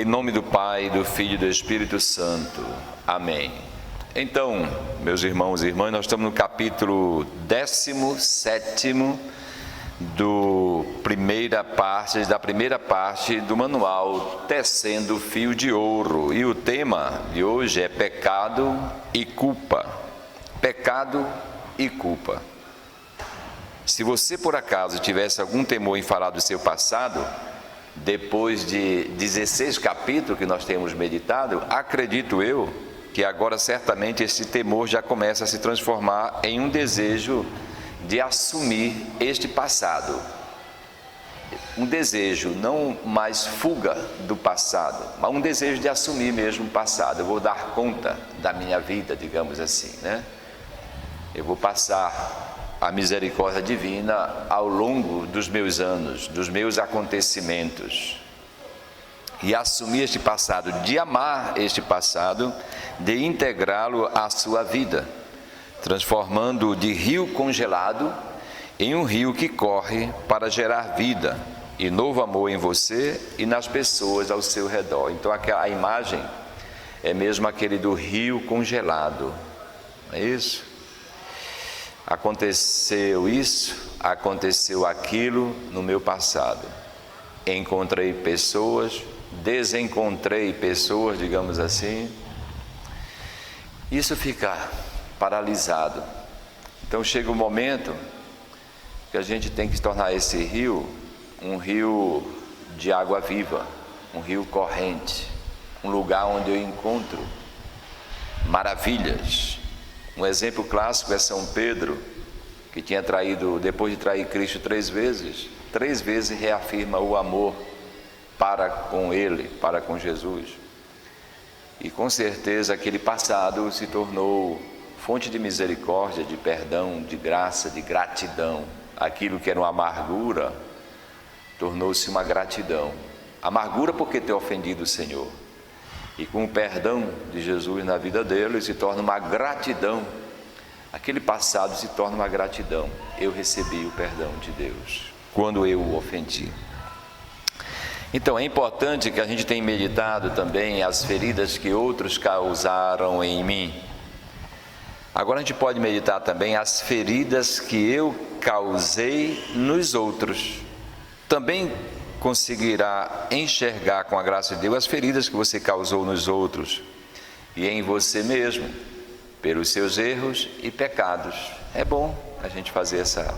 Em nome do Pai, do Filho e do Espírito Santo. Amém. Então, meus irmãos e irmãs, nós estamos no capítulo 17 da primeira parte do manual Tecendo Fio de Ouro. E o tema de hoje é pecado e culpa. Pecado e culpa. Se você por acaso tivesse algum temor em falar do seu passado, depois de 16 capítulos que nós temos meditado, acredito eu que agora certamente esse temor já começa a se transformar em um desejo de assumir este passado. Um desejo, não mais fuga do passado, mas um desejo de assumir mesmo o passado. Eu vou dar conta da minha vida, digamos assim, né? Eu vou passar a misericórdia divina ao longo dos meus anos, dos meus acontecimentos, e assumir este passado, de amar este passado, de integrá-lo à sua vida, transformando-o de rio congelado em um rio que corre para gerar vida e novo amor em você e nas pessoas ao seu redor. Então a imagem é mesmo aquele do rio congelado, não é isso? Aconteceu isso, aconteceu aquilo no meu passado. Encontrei pessoas, desencontrei pessoas, digamos assim. Isso fica paralisado. Então chega um momento que a gente tem que tornar esse rio um rio de água viva, um rio corrente, um lugar onde eu encontro maravilhas. Um exemplo clássico é São Pedro, que tinha traído, depois de trair Cristo 3 vezes reafirma o amor para com Ele, para com Jesus. E com certeza aquele passado se tornou fonte de misericórdia, de perdão, de graça, de gratidão. Aquilo que era uma amargura tornou-se uma gratidão. Amargura porque ter ofendido o Senhor. E com o perdão de Jesus na vida dele, se torna uma gratidão. Aquele passado se torna uma gratidão. Eu recebi o perdão de Deus quando eu o ofendi. Então é importante que a gente tenha meditado também as feridas que outros causaram em mim. Agora a gente pode meditar também as feridas que eu causei nos outros. Também conseguirá enxergar com a graça de Deus as feridas que você causou nos outros e em você mesmo, pelos seus erros e pecados. É bom a gente fazer essa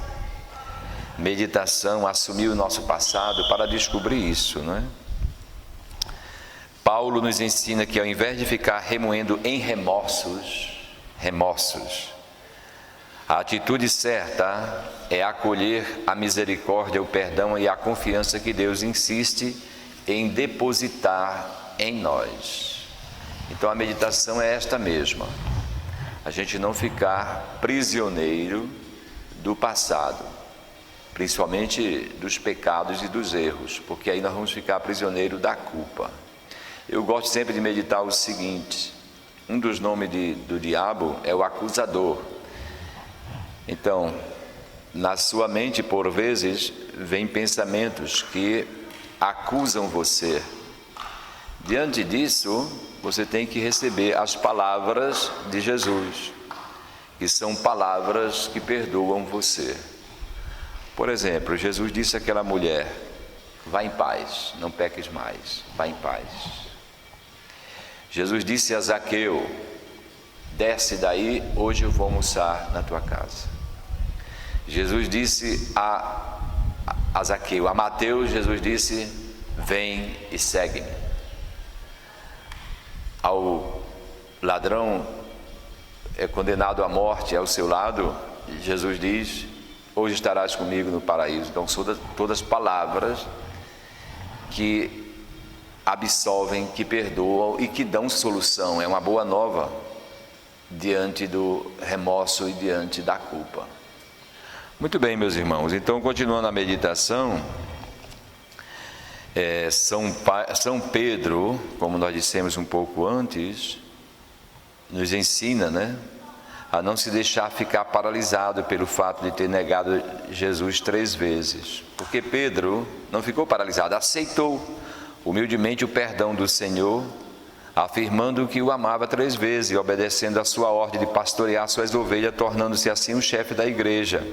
meditação, assumir o nosso passado para descobrir isso, não é? Paulo nos ensina que ao invés de ficar remoendo em remorsos, a atitude certa é acolher a misericórdia, o perdão e a confiança que Deus insiste em depositar em nós. Então a meditação é esta mesma. A gente não ficar prisioneiro do passado, principalmente dos pecados e dos erros, porque aí nós vamos ficar prisioneiro da culpa. Eu gosto sempre de meditar o seguinte: um dos nomes do diabo é o acusador. Então, na sua mente, por vezes, vem pensamentos que acusam você. Diante disso, você tem que receber as palavras de Jesus, que são palavras que perdoam você. Por exemplo, Jesus disse àquela mulher: vá em paz, não peques mais, vá em paz. Jesus disse a Zaqueu: desce daí, hoje eu vou almoçar na tua casa. Jesus disse a Zaqueu, a Mateus, Jesus disse: vem e segue-me. Ao ladrão condenado à morte ao seu lado, Jesus diz: hoje estarás comigo no paraíso. Então são todas palavras que absolvem, que perdoam e que dão solução. É uma boa nova diante do remorso e diante da culpa. Muito bem, meus irmãos, então continuando a meditação, São Pedro, como nós dissemos um pouco antes, nos ensina, a não se deixar ficar paralisado pelo fato de ter negado Jesus 3 vezes, porque Pedro não ficou paralisado, aceitou humildemente o perdão do Senhor, afirmando que o amava 3 vezes e obedecendo a sua ordem de pastorear suas ovelhas, tornando-se assim o chefe da igreja.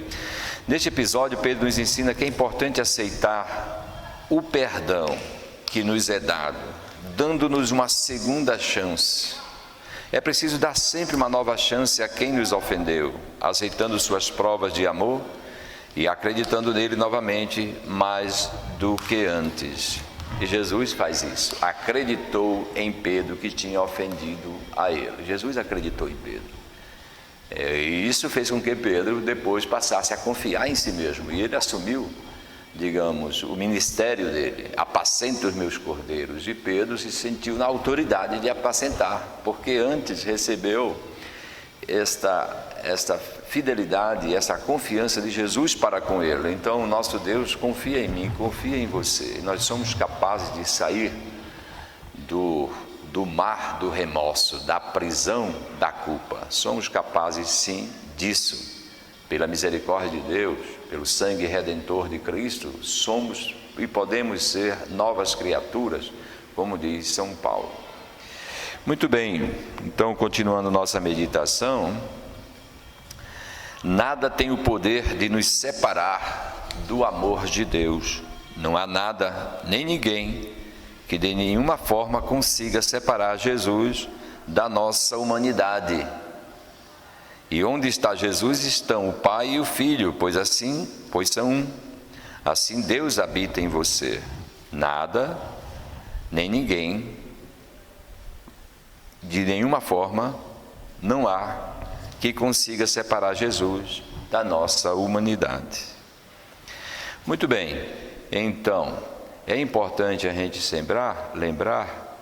Neste episódio, Pedro nos ensina que é importante aceitar o perdão que nos é dado, dando-nos uma segunda chance. É preciso dar sempre uma nova chance a quem nos ofendeu, aceitando suas provas de amor e acreditando nele novamente mais do que antes. E Jesus faz isso, acreditou em Pedro que tinha ofendido a ele. Jesus acreditou em Pedro. E isso fez com que Pedro depois passasse a confiar em si mesmo. E ele assumiu, digamos, o ministério dele, apacenta os meus cordeiros. E Pedro se sentiu na autoridade de apacentar, porque antes recebeu esta fidelidade, essa confiança de Jesus para com ele. Então o nosso Deus confia em mim, confia em você. Nós somos capazes de sair do mar do remorso, da prisão da culpa. Somos capazes sim disso. Pela misericórdia de Deus, pelo sangue redentor de Cristo, somos e podemos ser novas criaturas, como diz São Paulo. Muito bem, então continuando nossa meditação, nada tem o poder de nos separar do amor de Deus. Não há nada, nem ninguém, que de nenhuma forma consiga separar Jesus da nossa humanidade. E onde está Jesus estão o Pai e o Filho, pois são um. Assim Deus habita em você. Nada, nem ninguém, de nenhuma forma, não há que consiga separar Jesus da nossa humanidade. Muito bem, então, é importante a gente lembrar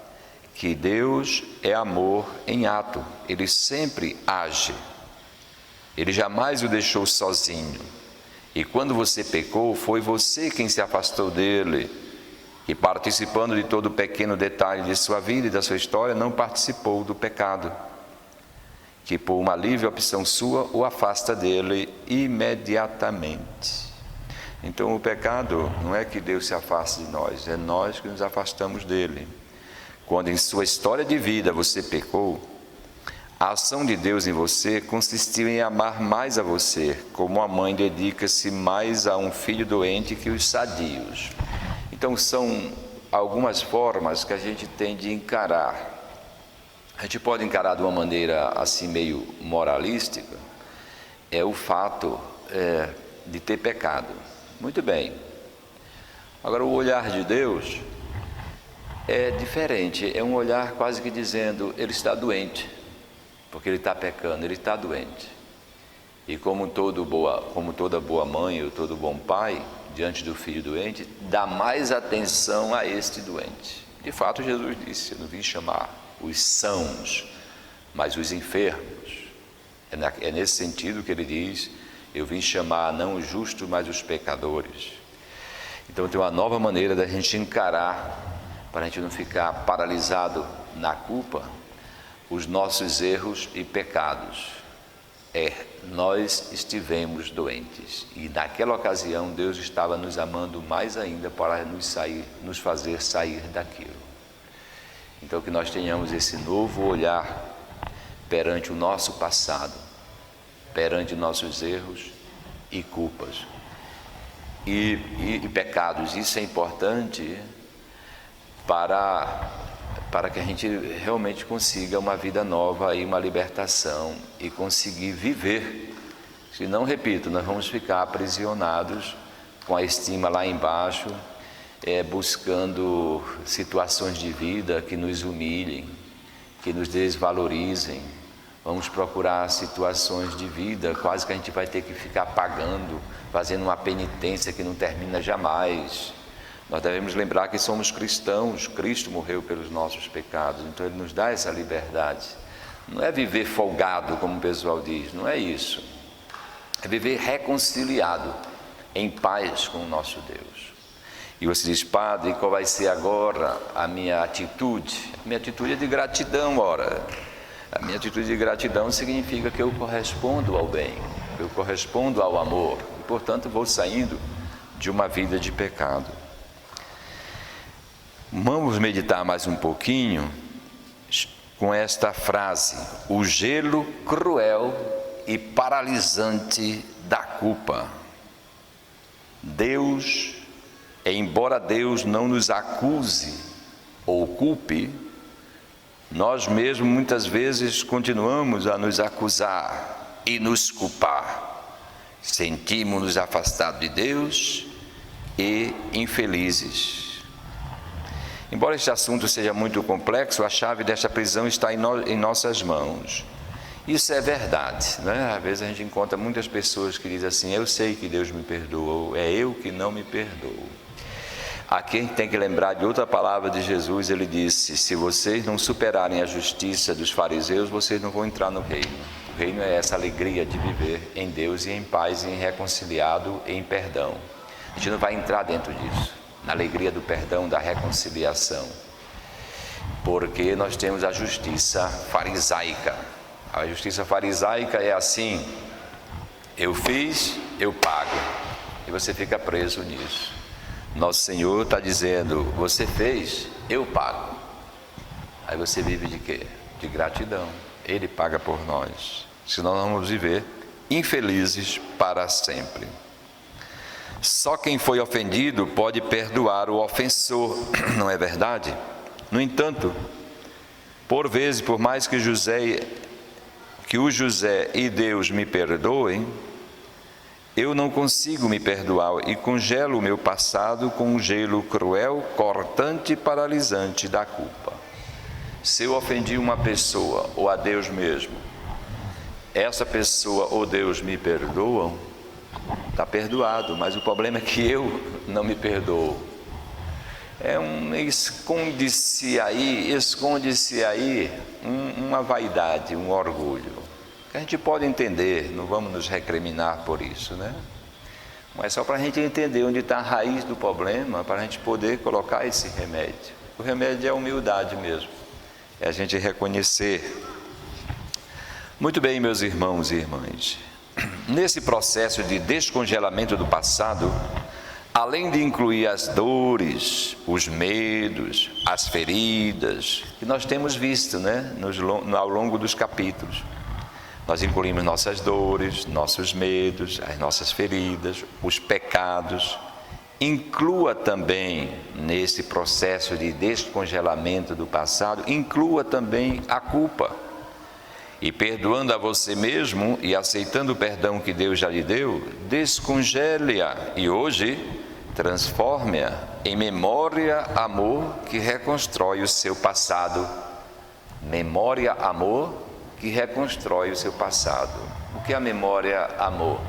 que Deus é amor em ato. Ele sempre age. Ele jamais o deixou sozinho. E quando você pecou, foi você quem se afastou dele. E participando de todo pequeno detalhe de sua vida e da sua história, não participou do pecado, que por uma livre opção sua, o afasta dele imediatamente. Então o pecado não é que Deus se afaste de nós, é nós que nos afastamos dele. Quando em sua história de vida você pecou, a ação de Deus em você consistiu em amar mais a você, como a mãe dedica-se mais a um filho doente que os sadios. Então são algumas formas que a gente tem de encarar. A gente pode encarar de uma maneira assim meio moralística, é o fato de ter pecado. Muito bem. Agora o olhar de Deus é diferente, é um olhar quase que dizendo, ele está doente, porque ele está pecando, ele está doente. E como toda boa mãe ou todo bom pai, diante do filho doente, dá mais atenção a este doente. De fato, Jesus disse, eu não vim chamar os sãos, mas os enfermos. É nesse sentido que ele diz, eu vim chamar não os justos, mas os pecadores. Então tem uma nova maneira da gente encarar, para a gente não ficar paralisado na culpa, os nossos erros e pecados. Nós estivemos doentes e naquela ocasião Deus estava nos amando mais ainda para nos fazer sair daquilo. Então que nós tenhamos esse novo olhar perante o nosso passado, perante nossos erros e culpas e pecados. Isso é importante para que a gente realmente consiga uma vida nova e uma libertação e conseguir viver. Senão, repito, nós vamos ficar aprisionados com a estima lá embaixo, buscando situações de vida que nos humilhem, que nos desvalorizem. Vamos procurar situações de vida, quase que a gente vai ter que ficar pagando, fazendo uma penitência que não termina jamais. Nós devemos lembrar que somos cristãos, Cristo morreu pelos nossos pecados, então Ele nos dá essa liberdade. Não é viver folgado, como o pessoal diz, não é isso. É viver reconciliado, em paz com o nosso Deus. E você diz, padre, qual vai ser agora a minha atitude? A minha atitude é de gratidão, ora. A minha atitude de gratidão significa que eu correspondo ao bem, eu correspondo ao amor, e portanto vou saindo de uma vida de pecado. Vamos meditar mais um pouquinho com esta frase: o gelo cruel e paralisante da culpa. Deus, embora Deus não nos acuse ou culpe, nós mesmos muitas vezes continuamos a nos acusar e nos culpar. Sentimos-nos afastados de Deus e infelizes. Embora este assunto seja muito complexo, a chave desta prisão está em nossas mãos. Isso é verdade, né? Às vezes a gente encontra muitas pessoas que dizem assim: eu sei que Deus me perdoou, é eu que não me perdoo. Aqui a gente tem que lembrar de outra palavra de Jesus. Ele disse: se vocês não superarem a justiça dos fariseus, vocês não vão entrar no reino. O reino é essa alegria de viver em Deus e em paz, e reconciliado e em perdão. A gente não vai entrar dentro disso, na alegria do perdão, da reconciliação, porque nós temos a justiça farisaica. A justiça farisaica é assim: eu fiz, eu pago, e você fica preso nisso. Nosso Senhor está dizendo: você fez, eu pago. Aí você vive de quê? De gratidão. Ele paga por nós, senão nós vamos viver infelizes para sempre. Só quem foi ofendido pode perdoar o ofensor, não é verdade? No entanto, por vezes, por mais que o José e Deus me perdoem, eu não consigo me perdoar e congelo o meu passado com um gelo cruel, cortante e paralisante da culpa. Se eu ofendi uma pessoa ou a Deus mesmo, essa pessoa ou Deus me perdoam, está perdoado, mas o problema é que eu não me perdoo. Esconde-se aí uma vaidade, um orgulho, que a gente pode entender, não vamos nos recriminar por isso, né? Mas só para a gente entender onde está a raiz do problema, para a gente poder colocar esse remédio. O remédio é a humildade mesmo, é a gente reconhecer. Muito bem, meus irmãos e irmãs, nesse processo de descongelamento do passado, além de incluir as dores, os medos, as feridas, que nós temos visto, né, ao longo dos capítulos, nós incluímos nossas dores, nossos medos, as nossas feridas, os pecados. Inclua também, nesse processo de descongelamento do passado, inclua também a culpa. E perdoando a você mesmo e aceitando o perdão que Deus já lhe deu, descongele-a e hoje transforme-a em memória, amor que reconstrói o seu passado. Memória, amor que reconstrói o seu passado. O que é a memória, amor?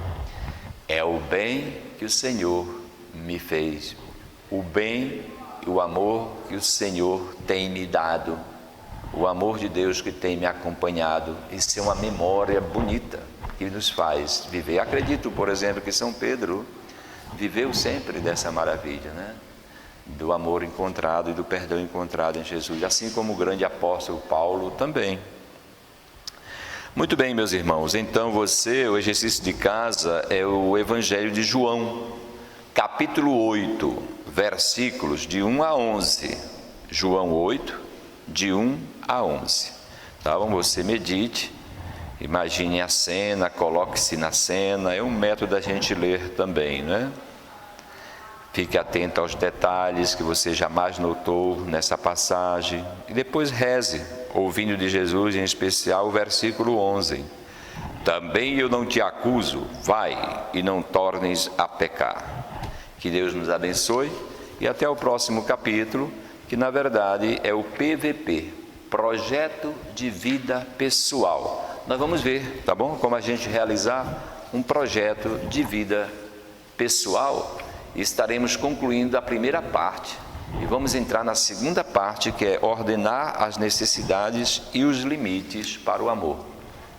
É o bem que o Senhor me fez, o bem e o amor que o Senhor tem me dado, o amor de Deus que tem me acompanhado. Isso é uma memória bonita que nos faz viver. Acredito, por exemplo, que São Pedro viveu sempre dessa maravilha, né? Do amor encontrado e do perdão encontrado em Jesus, assim como o grande apóstolo Paulo também. Muito bem, meus irmãos, então o exercício de casa é o Evangelho de João, capítulo 8, versículos de 1 a 11. João 8, de 1 a 11. Tá bom? Você medite, imagine a cena, coloque-se na cena, é um método da gente ler também, né? Fique atento aos detalhes que você jamais notou nessa passagem e depois reze, ouvindo de Jesus, em especial o versículo 11. Também eu não te acuso, vai e não tornes a pecar. Que Deus nos abençoe e até o próximo capítulo, que na verdade é o PVP, Projeto de Vida Pessoal. Nós vamos ver, tá bom? Como a gente realizar um projeto de vida pessoal. Estaremos concluindo a primeira parte e vamos entrar na segunda parte, que é ordenar as necessidades e os limites para o amor.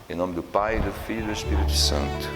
Em nome do Pai, do Filho e do Espírito Santo.